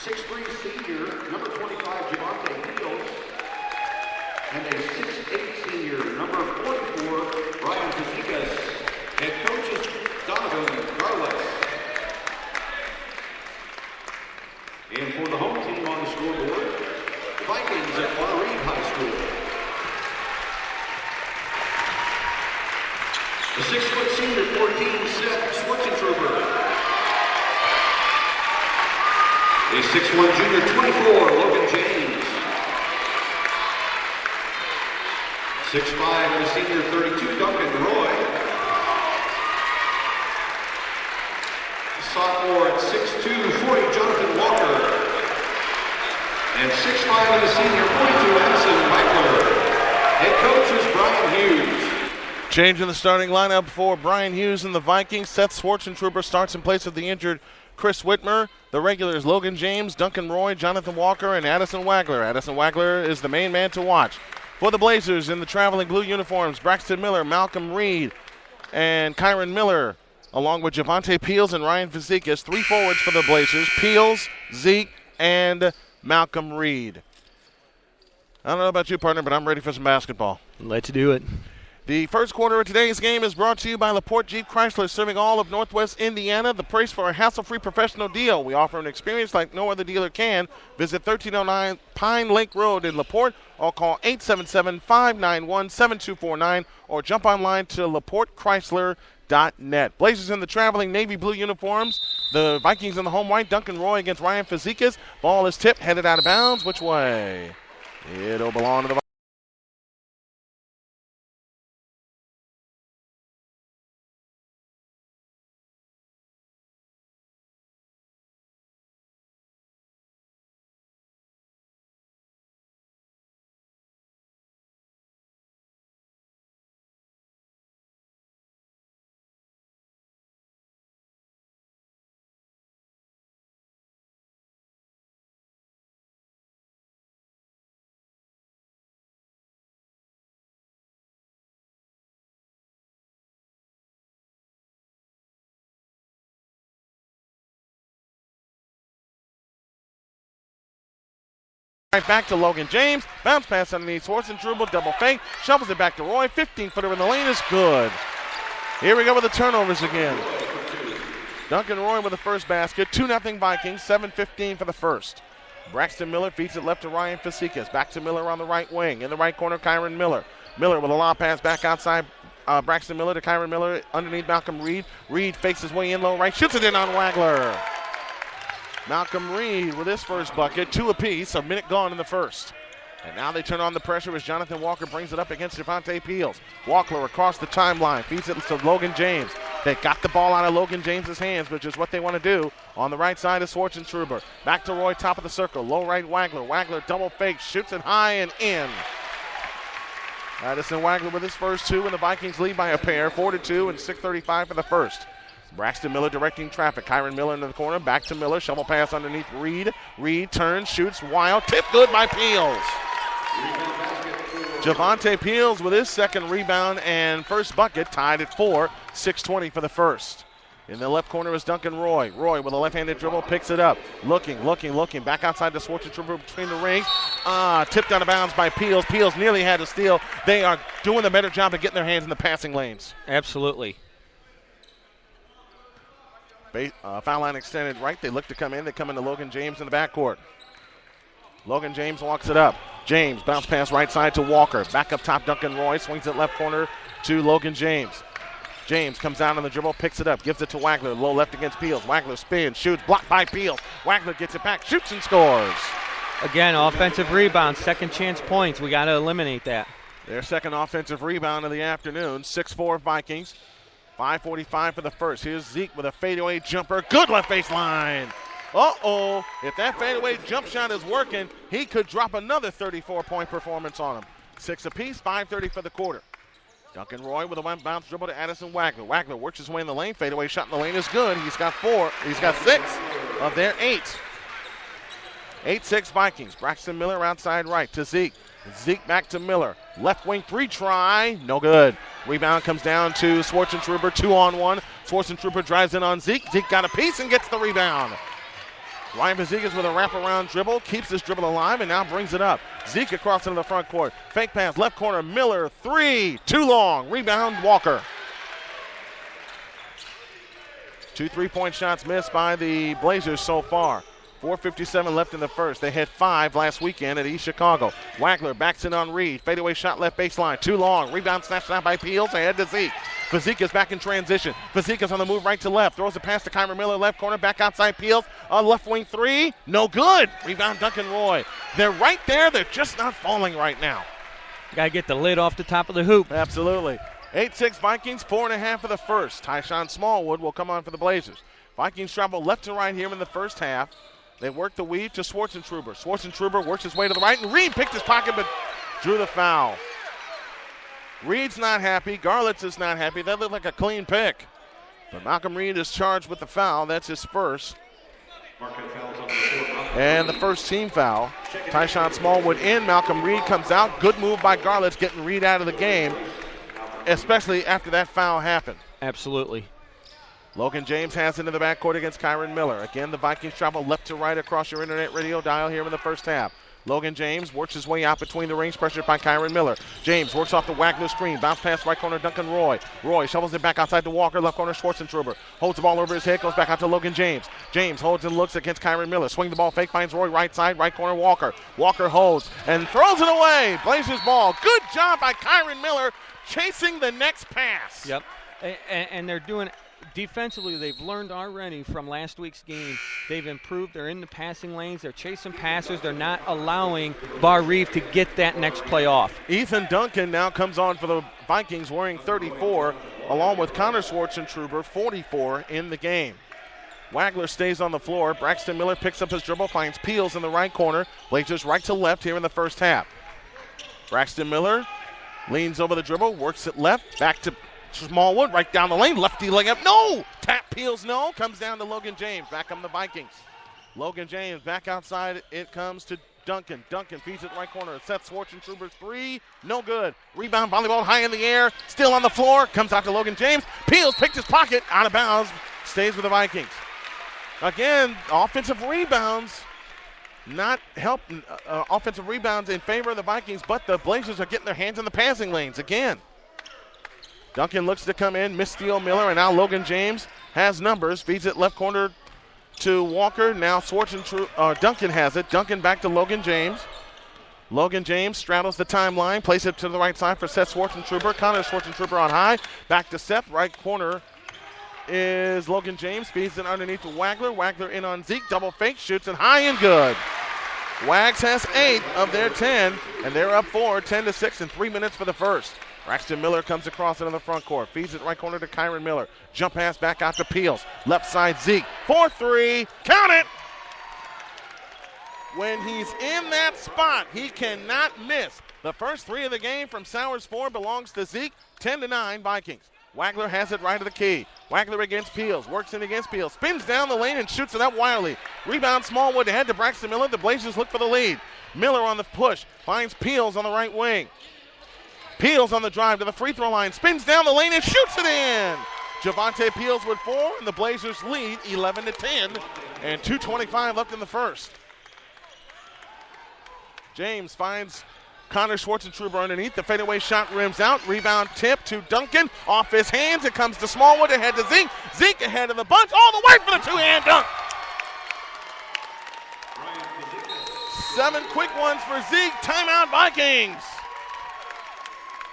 6'3" senior, number 25, Javante Fields. And a 6'8" senior, number 44, Brian Fazekas. Head coaches, Donovan Garlitz. And for the home team on the scoreboard, the Vikings at Barr-Reeve High School. The 6' senior, 14, Seth Schwarzentrooper. A 6'1" junior, 24, Logan James. 6'5" and a senior, 32, Duncan Roy. Sophomore at 6'2", 40, Jonathan Walker. And 6'5" and a senior, 42, Addison Wagler. Head coach is Brian Hughes. Change in the starting lineup for Brian Hughes and the Vikings. Seth Schwarzentrooper starts in place of the injured Chris Whitmer. The regulars, Logan James, Duncan Roy, Jonathan Walker, and Addison Wagler. Addison Wagler is the main man to watch. For the Blazers in the traveling blue uniforms, Braxton Miller, Malcolm Reed, and Kyron Miller, along with Javante Peels and Ryan Fazekas. 3 forwards for the Blazers, Peels, Zeke, and Malcolm Reed. I don't know about you, partner, but I'm ready for some basketball. Let's do it. The first quarter of today's game is brought to you by LaPorte Jeep Chrysler, serving all of Northwest Indiana. The price for a hassle-free professional deal. We offer an experience like no other dealer can. Visit 1309 Pine Lake Road in LaPorte or call 877-591-7249 or jump online to laportechrysler.net. Blazers in the traveling navy blue uniforms. The Vikings in the home white. Duncan Roy against Ryan Fazekas. Ball is tipped, headed out of bounds. Which way? It'll belong to the Vikings. Right back to Logan James. Bounce pass underneath Schwarzentrooper. Double fake. Shovels it back to Roy. 15-footer in the lane is good. Here we go with the turnovers again. Duncan Roy with the first basket. 2-0 Vikings. 7:15 for the first. Braxton Miller feeds it left to Ryan Fazekas. Back to Miller on the right wing. In the right corner, Kyron Miller. Miller with a lob pass back outside. Braxton Miller to Kyron Miller underneath Malcolm Reed. Reed fakes his way in low right. Shoots it in on Wagler. Malcolm Reed with his first bucket, 2 apiece, a minute gone in the first. And now they turn on the pressure as Jonathan Walker brings it up against Javante Peels. Walker across the timeline, feeds it to Logan James. They got the ball out of Logan James' hands, which is what they want to do. On the right side is Schwarzentrooper. Back to Roy, top of the circle, low right Wagler. Wagler double fake, shoots it high and in. Addison Wagler with his first 2, and the Vikings lead by a pair, 4-2 and 6:35 for the first. Braxton Miller directing traffic. Kyron Miller into the corner. Back to Miller. Shovel pass underneath Reed. Reed turns, shoots, wild. Tip good by Peels. Javante Peels with his second rebound and first bucket, tied at 4. 6:20 for the first. In the left corner is Duncan Roy. Roy with a left-handed dribble picks it up. Looking. Back outside the Schwarzentrooper between the rings. Tipped out of bounds by Peels. Peels nearly had a steal. They are doing a better job of getting their hands in the passing lanes. Absolutely. Foul line extended right. They look to come in. They come into Logan James in the backcourt. Logan James walks it up. James bounce pass right side to Walker. Back up top, Duncan Roy swings it left corner to Logan James. James comes out on the dribble, picks it up, gives it to Wagler. Low left against Peels. Wagler spins, shoots, blocked by Peels. Wagler gets it back, shoots and scores. Again, offensive rebound, second chance points. We got to eliminate that. Their second offensive rebound of the afternoon. 6-4 Vikings. 5:45 for the first. Here's Zeke with a fadeaway jumper. Good left baseline. Uh-oh. If that fadeaway jump shot is working, he could drop another 34-point performance on him. 6 apiece, 5:30 for the quarter. Duncan Roy with a one bounce dribble to Addison Wagler. Wagler works his way in the lane. Fadeaway shot in the lane is good. He's got 6 of their 8. 8-6 Vikings. Braxton Miller outside right to Zeke. Zeke back to Miller. Left wing 3 try. No good. Rebound comes down to Schwarzentrooper. 2-on-1. Schwarzentrooper drives in on Zeke. Zeke got a piece and gets the rebound. Ryan Vazikas with a wraparound dribble, keeps this dribble alive, and now brings it up. Zeke across into the front court. Fake pass, left corner, Miller, 3, too long. Rebound, Walker. 2 3-point shots missed by the Blazers so far. 4:57 left in the first. They had 5 last weekend at East Chicago. Wagler backs in on Reed. Fadeaway shot left baseline. Too long. Rebound snatched out by Peels. Ahead to Zeke. Vazikas back in transition. Vazikas on the move right to left. Throws a pass to Kyron Miller. Left corner. Back outside Peels. Left wing 3. No good. Rebound Duncan Roy. They're right there. They're just not falling right now. Got to get the lid off the top of the hoop. Absolutely. 8-6 Vikings. 4.5 for the first. Tyshawn Smallwood will come on for the Blazers. Vikings travel left to right here in the first half. They work the weave to Schwartzentruber. Schwartzentruber works his way to the right, and Reed picked his pocket but drew the foul. Reed's not happy. Garlitz is not happy. That looked like a clean pick. But Malcolm Reed is charged with the foul. That's his first. And the first team foul. Tyshawn Smallwood in. Malcolm Reed comes out. Good move by Garlitz getting Reed out of the game, especially after that foul happened. Absolutely. Logan James has it in the backcourt against Kyron Miller. Again, the Vikings travel left to right across your internet radio dial here in the first half. Logan James works his way out between the rings, pressured by Kyron Miller. James works off the Wagner screen. Bounce pass right corner, Duncan Roy. Roy shovels it back outside to Walker, left corner, Schwartzentruber. Holds the ball over his head, goes back out to Logan James. James holds and looks against Kyron Miller. Swing the ball fake, finds Roy right side, right corner, Walker. Walker holds and throws it away. Blazers ball. Good job by Kyron Miller chasing the next pass. Yep. And they're doing defensively, they've learned already from last week's game. They've improved. They're in the passing lanes. They're chasing passes. They're not allowing Barr-Reeve to get that next play off. Ethan Duncan now comes on for the Vikings wearing 34, along with Connor Schwartzentruber, 44 in the game. Wagler stays on the floor. Braxton Miller picks up his dribble, finds Peels in the right corner. Blazers right to left here in the first half. Braxton Miller leans over the dribble, works it left, back to Smallwood, right down the lane, lefty leg up, no! Tap Peels, no, comes down to Logan James, back on the Vikings. Logan James back outside, it comes to Duncan. Duncan feeds it right corner, Seth Schwartzentruber's 3, no good. Rebound, volleyball high in the air, still on the floor, comes out to Logan James. Peels picked his pocket, out of bounds, stays with the Vikings. Again, offensive rebounds, not helping, offensive rebounds in favor of the Vikings, but the Blazers are getting their hands in the passing lanes again. Duncan looks to come in, missteal Miller, and now Logan James has numbers, feeds it left corner to Walker. Now Duncan has it. Duncan back to Logan James. Logan James straddles the timeline, plays it to the right side for Seth Schwartzentruber. Connor Schwartzentruber on high. Back to Seth, right corner is Logan James, feeds it underneath to Wagler. Wagler in on Zeke, double fake, shoots it high and good. Wags has 8 of their 10, and they're up 4, 10-6 in 3 minutes for the first. Braxton Miller comes across into the front court. Feeds it right corner to Kyron Miller. Jump pass back out to Peels. Left side Zeke. 4-3. Count it! When he's in that spot, he cannot miss. The first 3 of the game from Sowers 4 belongs to Zeke. 10-9 Vikings. Wagler has it right to the key. Wagler against Peels. Works in against Peels. Spins down the lane and shoots it up wildly. Rebound Smallwood ahead to Braxton Miller. The Blazers look for the lead. Miller on the push. Finds Peels on the right wing. Peels on the drive to the free throw line, spins down the lane and shoots it in. Javonte Peels with 4, and the Blazers lead 11-10, and 2:25 left in the first. James finds Connor Schwartzentruber underneath. The fadeaway shot rims out. Rebound tip to Duncan. Off his hands, it comes to Smallwood ahead to Zeke. Zeke ahead of the bunch, all the way for the two-hand dunk. 7 quick ones for Zeke. Timeout Vikings.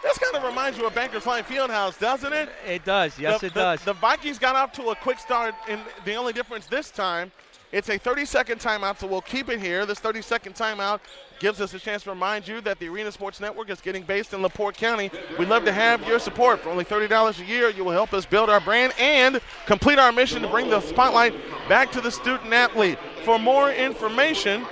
This kind of reminds you of Bankers Line Fieldhouse, doesn't it? It does. Yes, it does. The Vikings got off to a quick start, and the only difference this time, it's a 30-second timeout, so we'll keep it here. This 30-second timeout gives us a chance to remind you that the Arena Sports Network is getting based in LaPorte County. We'd love to have your support. For only $30 a year, you will help us build our brand and complete our mission to bring the spotlight back to the student athlete. For more information,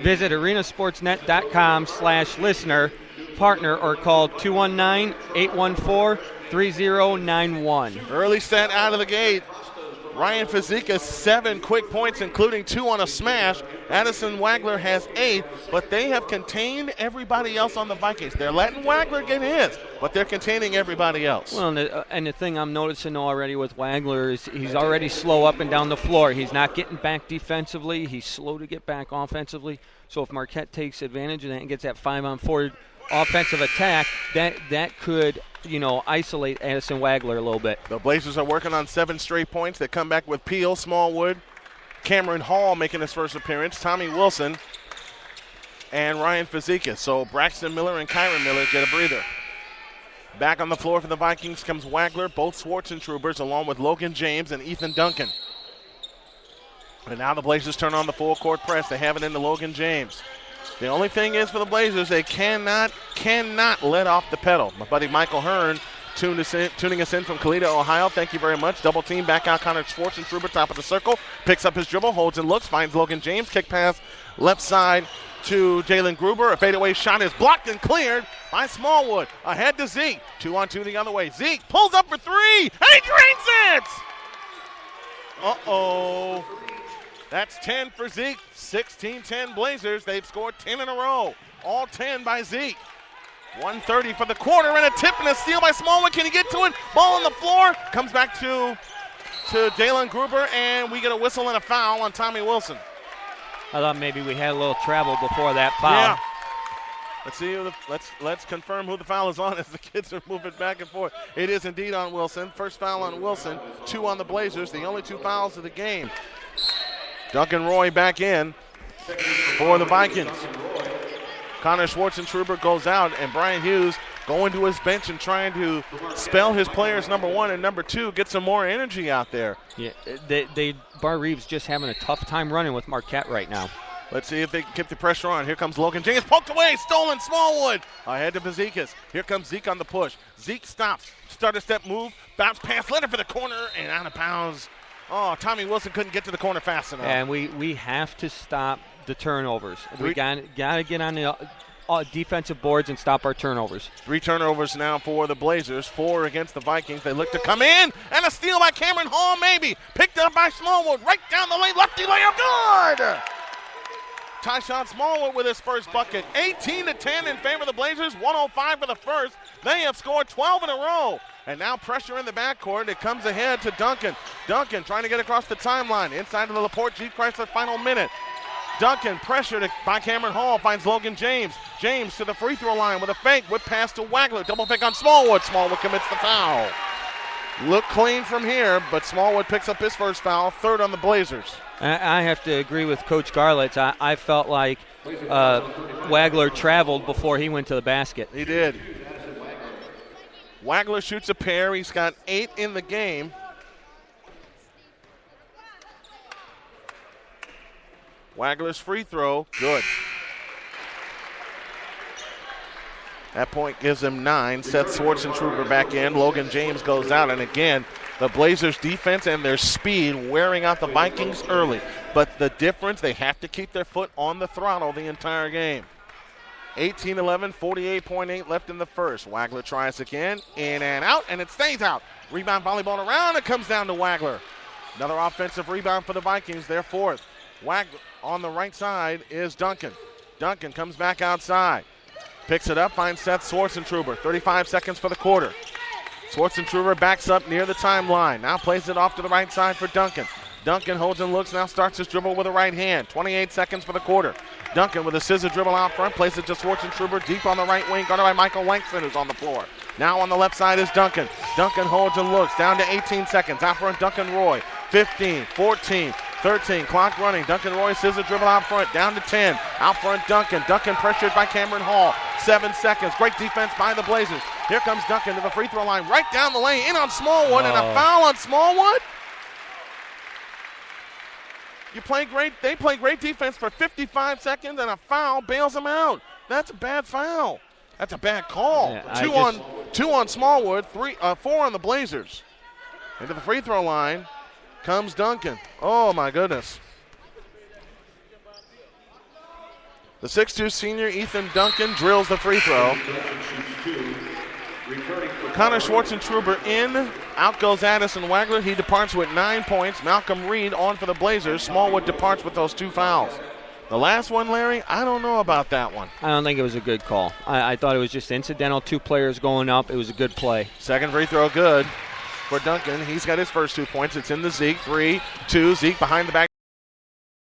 visit arenasportsnet.com/listener. Partner or call 219-814-3091. Early set out of the gate. Ryan Fazekas 7 quick points, including 2 on a smash. Addison Wagler has 8, but they have contained everybody else on the Vikings. They're letting Wagler get his, but they're containing everybody else. Well, and the thing I'm noticing already with Wagler is he's already slow up and down the floor. He's not getting back defensively. He's slow to get back offensively. So if Marquette takes advantage of that and gets that 5-on-4 offensive attack, that could – isolate Addison Wagler a little bit. The Blazers are working on 7 straight points. They come back with Peel, Smallwood, Cameron Hall making his first appearance, Tommy Wilson, and Ryan Fazekas. So Braxton Miller and Kyron Miller get a breather. Back on the floor for the Vikings comes Wagler, both Schwarzentroopers, along with Logan James and Ethan Duncan. And now the Blazers turn on the full court press. They have it into Logan James. The only thing is for the Blazers, they cannot let off the pedal. My buddy Michael Hearn tuning us in from Toledo, Ohio. Thank you very much. Double team, back out Connor Schwarzentrooper, top of the circle. Picks up his dribble, holds and looks, finds Logan James. Kick pass left side to Jalen Gruber. A fadeaway shot is blocked and cleared by Smallwood. Ahead to Zeke. 2-on-2 the other way. Zeke pulls up for 3, and he drains it! Uh-oh. That's 10 for Zeke. 16-10 Blazers. They've scored 10 in a row. All 10 by Zeke. 1:30 for the quarter, and a tip and a steal by Smallwood. Can he get to it? Ball on the floor. Comes back to Jalen Gruber, and we get a whistle and a foul on Tommy Wilson. I thought maybe we had a little travel before that foul. Yeah. Let's see. Let's confirm who the foul is on as the kids are moving back and forth. It is indeed on Wilson. First foul on Wilson. 2 on the Blazers. The only 2 fouls of the game. Duncan Roy back in for the Vikings. Connor Schwarzentrooper goes out, and Brian Hughes going to his bench and trying to spell his players number 1 and number 2, get some more energy out there. Yeah, Barr-Reeve's just having a tough time running with Marquette right now. Let's see if they can keep the pressure on. Here comes Logan James, poked away, stolen, Smallwood. Ahead to Fazekas. Here comes Zeke on the push. Zeke stops, start a step move, bounce pass, let it for the corner, and out of bounds. Oh, Tommy Wilson couldn't get to the corner fast enough. And we have to stop the turnovers. We got to get on the defensive boards and stop our turnovers. 3 turnovers now for the Blazers, 4 against the Vikings. They look to come in, and a steal by Cameron Hall maybe. Picked up by Smallwood, right down the lane, lefty layup, good! Tyshawn Smallwood with his first bucket. 18-10 in favor of the Blazers, 105 for the first. They have scored 12 in a row. And now pressure in the backcourt. It comes ahead to Duncan. Duncan trying to get across the timeline. Inside of the LaPorte Jeep Chrysler final minute. Duncan pressured by Cameron Hall. Finds Logan James. James to the free throw line with a fake. Whip pass to Wagler. Double fake on Smallwood. Smallwood commits the foul. Look clean from here, but Smallwood picks up his first foul. 3rd on the Blazers. I have to agree with Coach Garlitz. I felt like Wagler traveled before he went to the basket. He did. Wagler shoots a pair. He's got 8 in the game. Wagler's free throw, good. That point gives him 9. Seth Schwarzentrooper back in. Logan James goes out. And again, the Blazers' defense and their speed wearing out the Vikings early. But the difference, they have to keep their foot on the throttle the entire game. 18-11, 48.8 left in the first. Wagler tries again, in and out, and it stays out. Rebound volleyball around, it comes down to Wagler. Another offensive rebound for the Vikings, their 4th. Wagler on the right side is Duncan. Duncan comes back outside. Picks it up, finds Seth Schwarzentrooper. 35 seconds for the quarter. Schwarzentrooper backs up near the timeline. Now plays it off to the right side for Duncan. Duncan holds and looks, now starts his dribble with a right hand. 28 seconds for the quarter. Duncan with a scissor dribble out front, plays it to Schwarzentrooper deep on the right wing, guarded by Michael Langston, who's on the floor. Now on the left side is Duncan. Duncan holds and looks, down to 18 seconds. Out front, Duncan Roy. 15, 14, 13, clock running. Duncan Roy, scissor dribble out front, down to 10. Out front, Duncan. Duncan pressured by Cameron Hall. 7 seconds. Great defense by the Blazers. Here comes Duncan to the free throw line, right down the lane, in on Smallwood, and a foul on Smallwood. They play great defense for 55 seconds, and a foul bails them out. That's a bad foul. That's a bad call. Yeah, two on Smallwood, 4 on the Blazers. Into the free throw line comes Duncan. Oh, my goodness. The 6'2 senior Ethan Duncan drills the free throw. Returning for Connor Schwartzentruber in. Out goes Addison Wagler. He departs with 9 points. Malcolm Reed on for the Blazers. Smallwood departs with those 2 fouls. The last one, Larry, I don't know about that one. I don't think it was a good call. I thought it was just incidental. 2 players going up. It was a good play. Second free throw good for Duncan. He's got his first 2 points. It's in the Zeke. 3-2. Zeke behind the back.